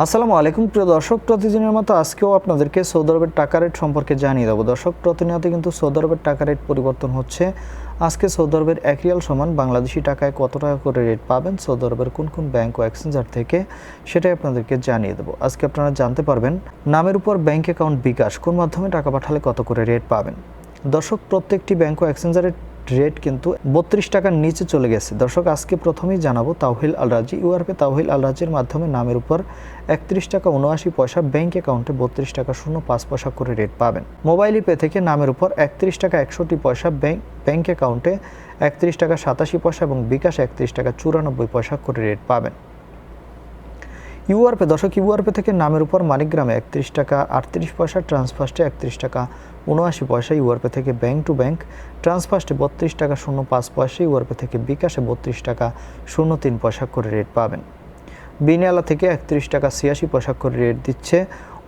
আসসালামু আলাইকুম প্রিয় দর্শক, প্রতিদিনের মতো আজকেও আপনাদেরকে সৌদি আরবের টাকা রেট সম্পর্কে জানিয়ে দেবো। দর্শক, প্রতিনিয়ত কিন্তু সৌদি আরবের টাকা রেট পরিবর্তন হচ্ছে। আজকে সৌদি আরবের 1 রিয়াল সমান বাংলাদেশি টাকায় কত টাকা করে রেট পাবেন সৌদি আরবের কোন কোন ব্যাংক ও এক্সচেঞ্জার থেকে, সেটাই আপনাদেরকে জানিয়ে দেবো। আজকে আপনারা জানতে পারবেন নামের উপর ব্যাংক অ্যাকাউন্ট বিকাশ কোন মাধ্যমে টাকা পাঠালে কত করে রেট পাবেন। দর্শক, প্রত্যেকটি ব্যাংক ও এক্সচেঞ্জারের রেট কিন্তু 32 টাকার নিচে চলে গেছে। দর্শক, আজকে প্রথমেই জানাবো তাওহিল আল রাজি। ইউআরপে তাওহিল আল রাজির মাধ্যমে নামের উপর 31 টাকা 79 পয়সা, ব্যাংক অ্যাকাউন্টে 32 টাকা 05 পয়সা করে রেট পাবেন। মোবাইল পে থেকে নামের উপর 31 টাকা 61 পয়সা, ব্যাংক অ্যাকাউন্টে 31 টাকা 87 পয়সা এবং বিকাশ 31 টাকা 94 পয়সা করে রেট পাবেন। ইউআরপে দর্শক, ইউআরপে থেকে নামের উপর মানিগ্রামে 31 টাকা 38 পয়সা, ট্রান্সফার্স্টে 31 টাকা 79 পয়সা, ইউআরপে থেকে ব্যাংক টু ব্যাংক ট্রান্সফার্স্টে 32 টাকা 05 পয়সা, ইউআরপে থেকে বিকাশে 32 টাকা 03 পয়সা করে রেট পাবেন। বিনিয়ালা থেকে 31 টাকা 86 পয়সা করে রেট দিচ্ছে।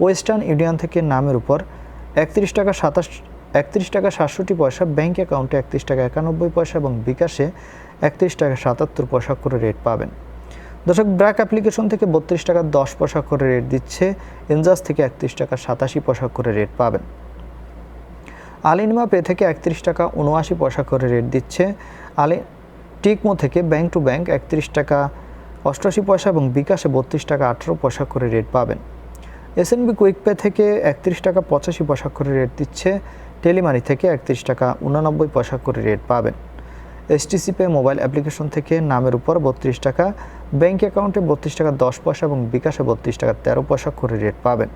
ওয়েস্টার্ন ইউনিয়ন থেকে নামের উপর 31 টাকা 67 পয়সা, ব্যাংক অ্যাকাউন্টে 31 টাকা 91 পয়সা এবং বিকাশে 31 টাকা 77 পয়সা করে রেট পাবেন। দর্শক, ব্র্যাক অ্যাপ্লিকেশন থেকে 32 টাকা 10 পয়সা করে রেট দিচ্ছে। এনজাস থেকে 31 টাকা 87 পয়সা করে রেট পাবেন। আলিনমা পে থেকে 31 টাকা 79 পয়সা করে রেট দিচ্ছে। টিকমো থেকে ব্যাংক টু ব্যাংক 31 টাকা 88 পয়সা এবং বিকাশে 32 টাকা 18 পয়সা করে রেট পাবেন। এসএনবি কুইক পে থেকে 31 টাকা 85 পয়সা করে রেট দিচ্ছে। টেলিমানি থেকে 31 টাকা 89 পয়সা করে রেট পাবেন। এসটিসি পে মোবাইল অ্যাপ্লিকেশন থেকে নামের উপর 32 টাকা, ব্যাংক অ্যাকাউন্টে 32 টাকা 10 পয়সা এবং বিকাশে 32 টাকা 13 পয়সা করে রেট পাবেন।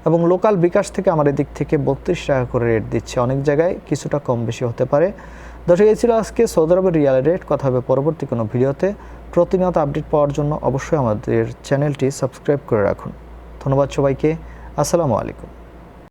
এবং লোকাল বিকাশ থেকে আমাদের দিক থেকে 32 টাকা করে রেট দিচ্ছে। অনেক জায়গায় কিছুটা কম বেশি হতে পারে। দর্শক, এই ছিল আজকে সৌদি আরবের রিয়াল রেট। কথা হবে পরবর্তী কোনো ভিডিওতে। প্রতিনিয়ত আপডেট পাওয়ার জন্য অবশ্যই আমাদের চ্যানেলটি সাবস্ক্রাইব করে রাখুন। ধন্যবাদ সবাইকে। আসসালামু আলাইকুম।